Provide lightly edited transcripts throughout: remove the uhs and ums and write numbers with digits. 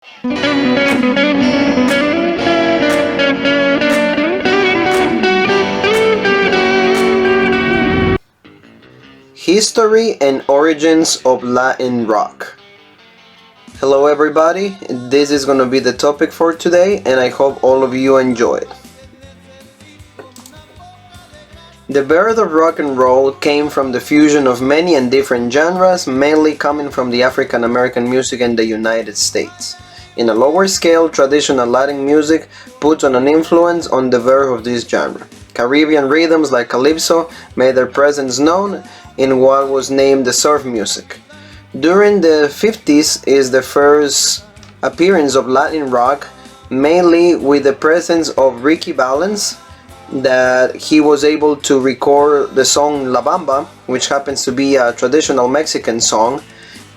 History and origins of Latin rock. Hello everybody, this is going to be the topic for today and I hope all of you enjoy it. The birth of rock and roll came from the fusion of many and different genres, mainly coming from the African American music in the United States. In a lower scale, traditional Latin music puts on an influence on the birth of this genre. Caribbean rhythms like calypso made their presence known in what was named the surf music. During the 50s is the first appearance of Latin rock, mainly with the presence of Ricky Valens, that he was able to record the song La Bamba, which happens to be a traditional Mexican song,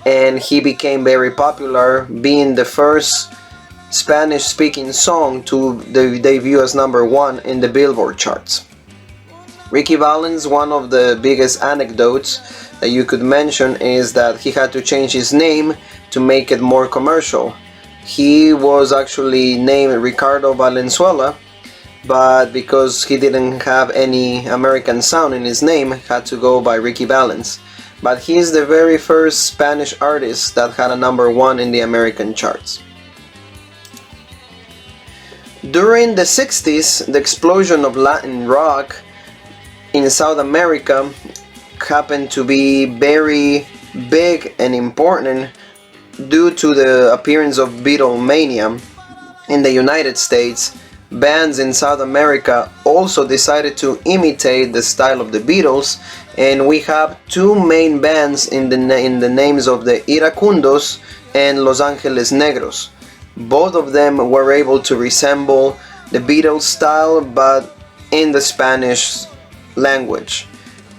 and he became very popular, being the first Spanish-speaking song to debut as #1 in the Billboard charts. Ricky Valens, one of the biggest anecdotes that you could mention is that he had to change his name to make it more commercial. He was actually named Ricardo Valenzuela, but because he didn't have any American sound in his name, had to go by Ricky Valens. But he is the very first Spanish artist that had a #1 in the American charts. During the 60s, the explosion of Latin rock in South America happened to be very big and important due to the appearance of Beatlemania in the United States. Bands in South America also decided to imitate the style of the Beatles, and we have two main bands in the names of the Iracundos and Los Angeles Negros. Both of them were able to resemble the Beatles style, but in the Spanish language.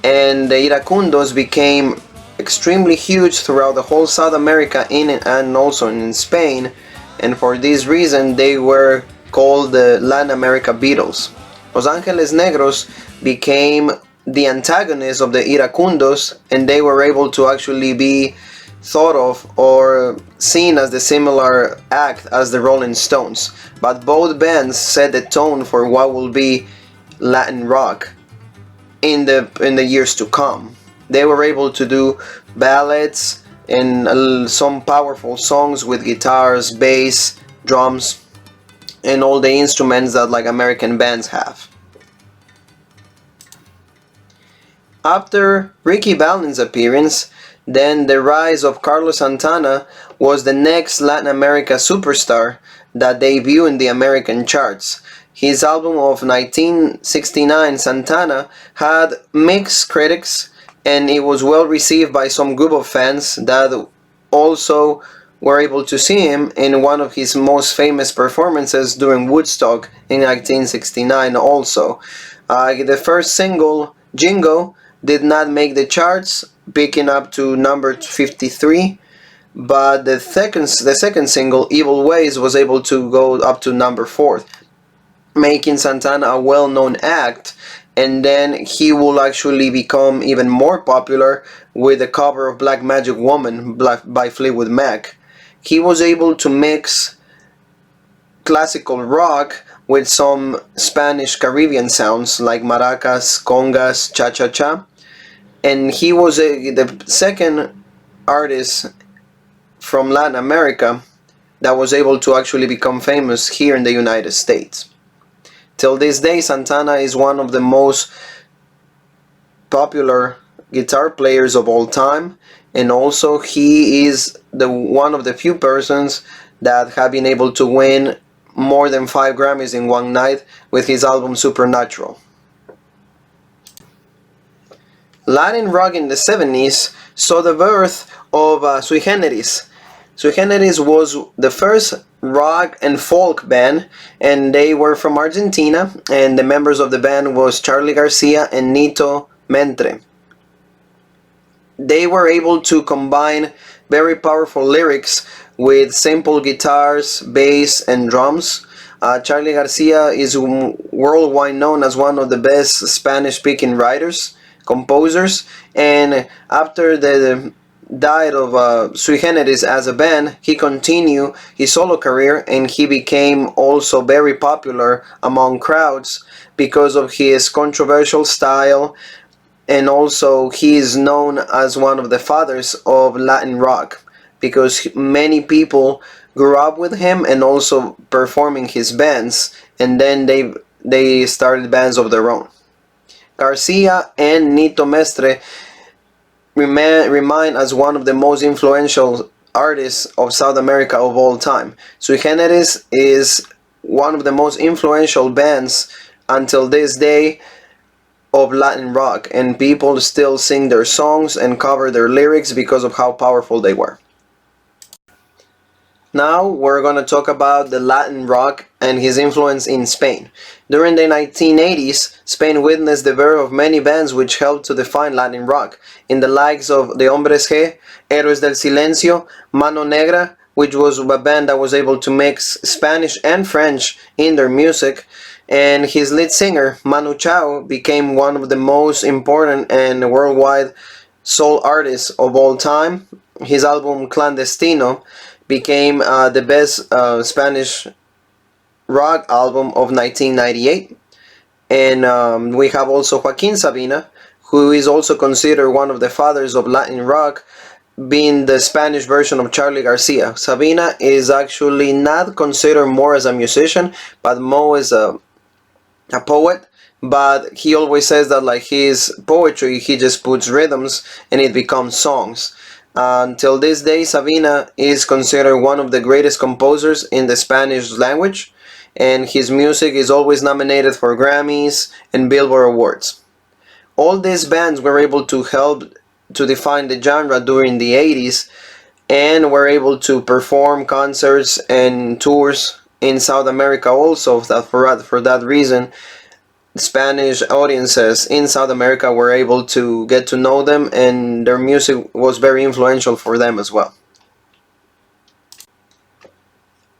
And the Iracundos became extremely huge throughout the whole South America and also in Spain, and for this reason they were called the Latin America Beatles. Los Angeles Negros became the antagonists of the Iracundos, and they were able to actually be thought of or seen as the similar act as the Rolling Stones. But both bands set the tone for what will be Latin rock in the years to come. They were able to do ballads and some powerful songs with guitars, bass, drums, and all the instruments that like American bands have. After Ricky Valens' appearance, then the rise of Carlos Santana was the next Latin America superstar that debuted in the American charts. His album of 1969, Santana, had mixed critics, and it was well received by some group of fans that also were able to see him in one of his most famous performances during Woodstock in 1969 also. The first single, Jingo, did not make the charts, picking up to number 53, but the second single, Evil Ways, was able to go up to number 4, making Santana a well-known act, and then he will actually become even more popular with the cover of Black Magic Woman by Fleetwood Mac. He was able to mix classical rock with some Spanish Caribbean sounds like maracas, congas, cha-cha-cha, and he was the second artist from Latin America that was able to actually become famous here in the United States. Till this day, Santana is one of the most popular guitar players of all time, and also he is one of the few persons that have been able to win more than 5 Grammys in one night with his album Supernatural. Latin rock in the 70s saw the birth of Sui Generis. Sui Generis was the first rock and folk band, and they were from Argentina, and the members of the band was Charlie Garcia and Nito Mentre. They were able to combine very powerful lyrics with simple guitars, bass, and drums. Charlie Garcia is worldwide known as one of the best Spanish-speaking writers, composers, and after the died of sui generis as a band, he continued his solo career and he became also very popular among crowds because of his controversial style, and also he is known as one of the fathers of Latin rock because many people grew up with him and also performing his bands, and then they started bands of their own. Garcia and Nito Mestre remain as one of the most influential artists of South America of all time. Sui Generis is one of the most influential bands until this day of Latin rock, and people still sing their songs and cover their lyrics because of how powerful they were. Now we're going to talk about the Latin rock and his influence in Spain. During the 1980s, Spain witnessed the birth of many bands which helped to define Latin rock, in the likes of the Hombres G, Héroes del Silencio, Mano Negra, which was a band that was able to mix Spanish and French in their music, and his lead singer, Manu Chao, became one of the most important and worldwide soul artists of all time. His album Clandestino became the best Spanish rock album of 1998. And we have also Joaquin Sabina, who is also considered one of the fathers of Latin rock, being the Spanish version of Charlie Garcia. Sabina is actually not considered more as a musician, but more as a poet. But he always says that like his poetry, he just puts rhythms and it becomes songs. Until this day, Sabina is considered one of the greatest composers in the Spanish language, and his music is always nominated for Grammys and Billboard Awards. All these bands were able to help to define the genre during the 80s, and were able to perform concerts and tours in South America also. For that reason, Spanish audiences in South America were able to get to know them, and their music was very influential for them as well.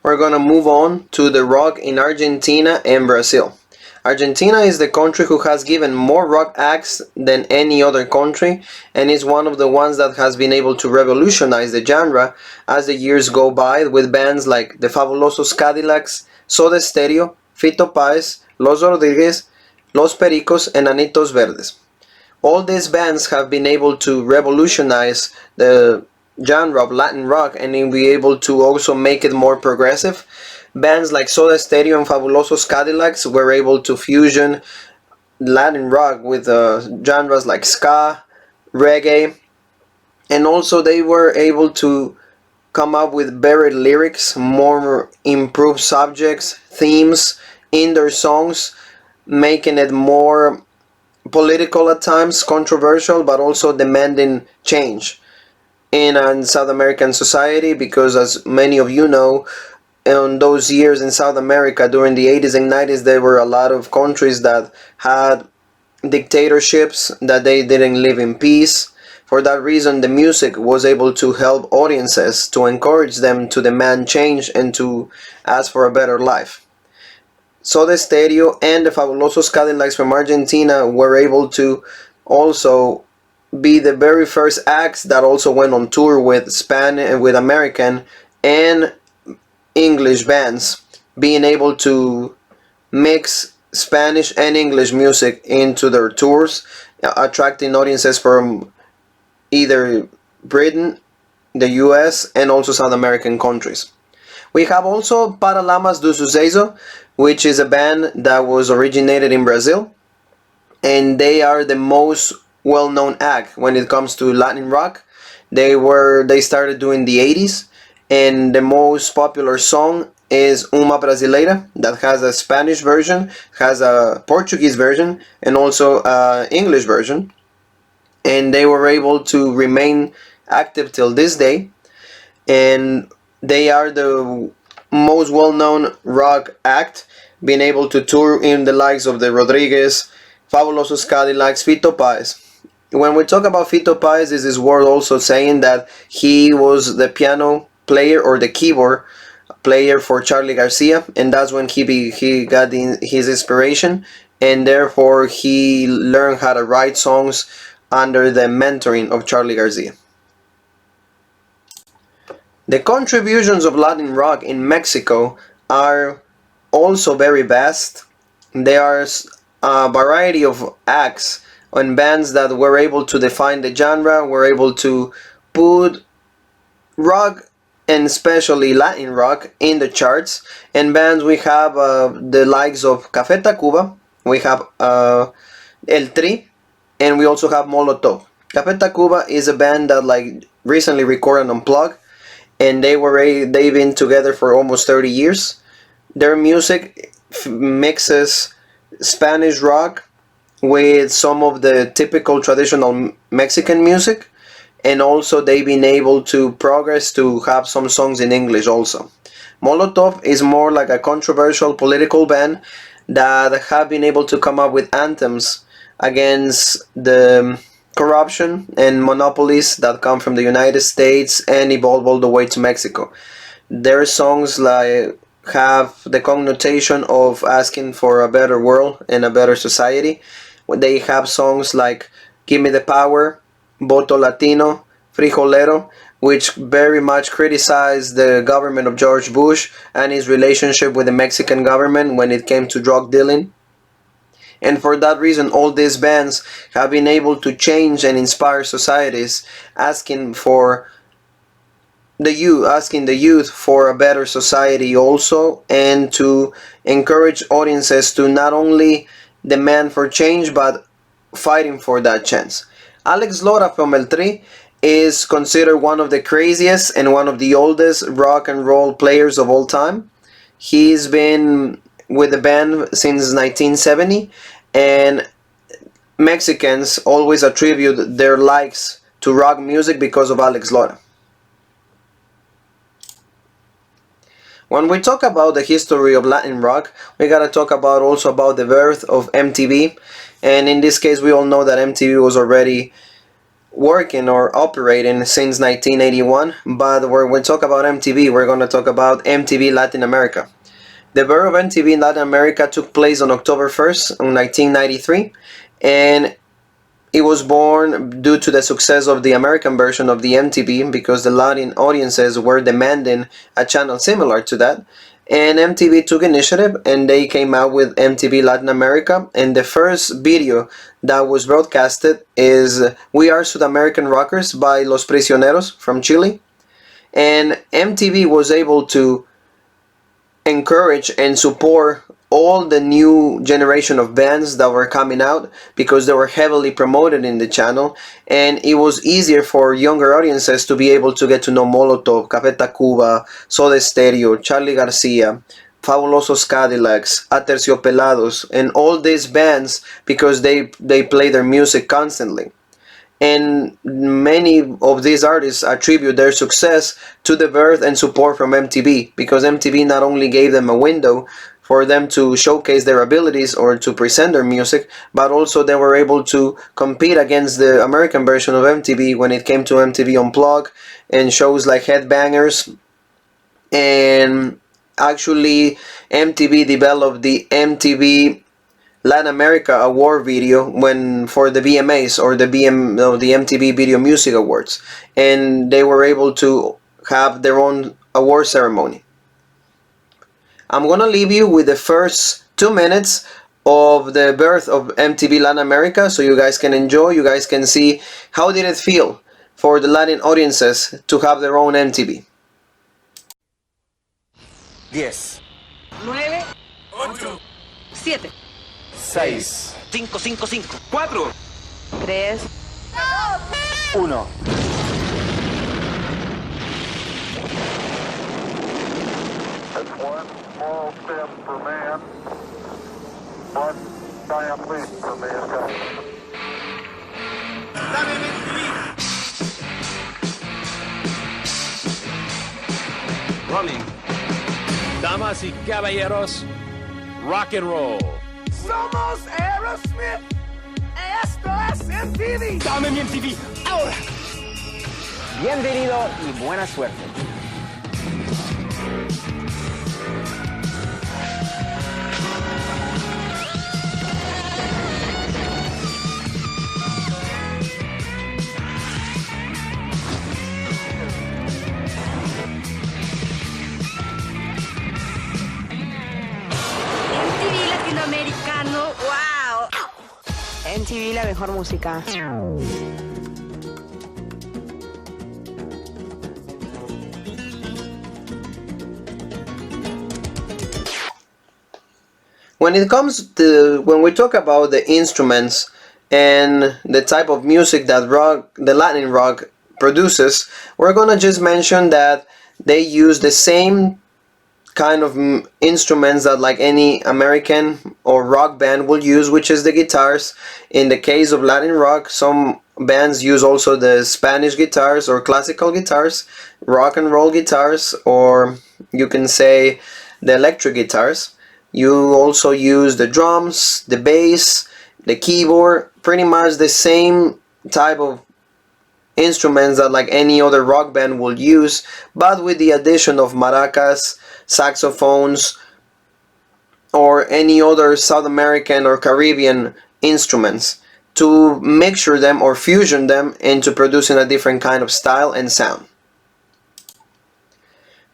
We're gonna move on to the rock in Argentina and Brazil. Argentina is the country who has given more rock acts than any other country, and is one of the ones that has been able to revolutionize the genre as the years go by, with bands like the Fabulosos Cadillacs, Soda Stereo, Fito Páez, Los Rodriguez, Los Pericos, and Anitos Verdes. All these bands have been able to revolutionize the genre of Latin rock and be able to also make it more progressive. Bands like Soda Stereo and Fabulosos Cadillacs were able to fusion Latin rock with genres like ska, reggae, and also they were able to come up with better lyrics, more improved subjects, themes in their songs, making it more political at times, controversial, but also demanding change in South American society, because as many of you know, in those years in South America during the 80s and 90s, there were a lot of countries that had dictatorships, that they didn't live in peace. For that reason, the music was able to help audiences, to encourage them to demand change and to ask for a better life. Soda Stereo and the Fabulosos Cadillacs from Argentina were able to also be the very first acts that also went on tour with with American and English bands, being able to mix Spanish and English music into their tours, attracting audiences from either Britain, the US, and also South American countries. We have also Paralamas do Sucesso, which is a band that was originated in Brazil, and they are the most well-known act when it comes to Latin rock. They started doing the 80s, and the most popular song is Uma Brasileira, that has a Spanish version, has a Portuguese version, and also an English version. And they were able to remain active till this day, and they are the most well-known rock act, being able to tour in the likes of the Rodriguez, Fabulosos Cadillacs, Fito Páez. When we talk about Fito Páez, this is worth also saying that he was the piano player or the keyboard player for Charlie Garcia, and that's when he got his inspiration, and therefore he learned how to write songs under the mentoring of Charlie Garcia. The contributions of Latin rock in Mexico are also very vast. There are a variety of acts and bands that were able to define the genre, were able to put rock and especially Latin rock in the charts. And bands we have the likes of Café Tacuba, we have El Tri, and we also have Molotov. Café Tacuba is a band that like recently recorded Unplugged, and they've been together for almost 30 years. Their music mixes Spanish rock with some of the typical traditional Mexican music, and also they've been able to progress to have some songs in English also. Molotov is more like a controversial political band that have been able to come up with anthems against the corruption and monopolies that come from the United States and evolve all the way to Mexico. Their songs like have the connotation of asking for a better world and a better society. They have songs like Give Me the Power, Voto Latino, Frijolero, which very much criticize the government of George Bush and his relationship with the Mexican government when it came to drug dealing. And for that reason, all these bands have been able to change and inspire societies, asking the youth for a better society also, and to encourage audiences to not only demand for change but fighting for that chance. Alex Lora from El Tri is considered one of the craziest and one of the oldest rock and roll players of all time. He's been with the band since 1970, and Mexicans always attribute their likes to rock music because of Alex Lora. When we talk about the history of Latin rock, we gotta talk about also about the birth of MTV, and in this case we all know that MTV was already working or operating since 1981, but when we talk about MTV, we're gonna talk about MTV Latin America. The birth of MTV in Latin America took place on October 1st, 1993, and it was born due to the success of the American version of the MTV because the Latin audiences were demanding a channel similar to that. And MTV took initiative and they came out with MTV Latin America, and the first video that was broadcasted is We Are South American Rockers by Los Prisioneros from Chile. And MTV was able to encourage and support all the new generation of bands that were coming out because they were heavily promoted in the channel, and it was easier for younger audiences to be able to get to know Molotov, Café Tacuba, Soda Stereo, Charly Garcia, Fabulosos Cadillacs, Aterciopelados, and all these bands because they play their music constantly. And many of these artists attribute their success to the birth and support from MTV, because MTV not only gave them a window for them to showcase their abilities or to present their music, but also they were able to compete against the American version of MTV when it came to MTV Unplugged and shows like Headbangers. And actually MTV developed the MTV Latin America award video for the VMAs or the MTV Video Music Awards, and they were able to have their own award ceremony. I'm gonna leave you with the first 2 minutes of the birth of MTV Latin America so you guys can enjoy, you guys can see how did it feel for the Latin audiences to have their own MTV. 10, 9, 8, 7, 6, 5, 5, 5, 4, 3, 1. It's one small step for man, one giant leap for mankind. Running. Damas y caballeros, rock and roll. Somos Aerosmith. Esto es MTV. Dame mi MTV ahora. Bienvenido y buena suerte. MTV la mejor música. When we talk about the instruments and the type of music that the Latin rock produces, we're gonna just mention that they use the same kind of instruments that like any American or rock band will use, which is the guitars. In the case of Latin rock, some bands use also the Spanish guitars or classical guitars, rock and roll guitars, or you can say the electric guitars. You also use the drums, the bass, the keyboard, pretty much the same type of instruments that like any other rock band will use, but with the addition of maracas, saxophones, or any other South American or Caribbean instruments to mixture them or fusion them into producing a different kind of style and sound.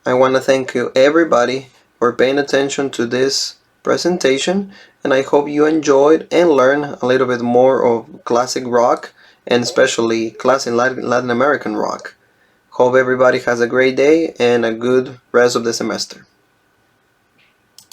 I want to thank you everybody for paying attention to this presentation, and I hope you enjoyed and learned a little bit more of classic rock and especially classic Latin American rock. Hope everybody has a great day and a good rest of the semester.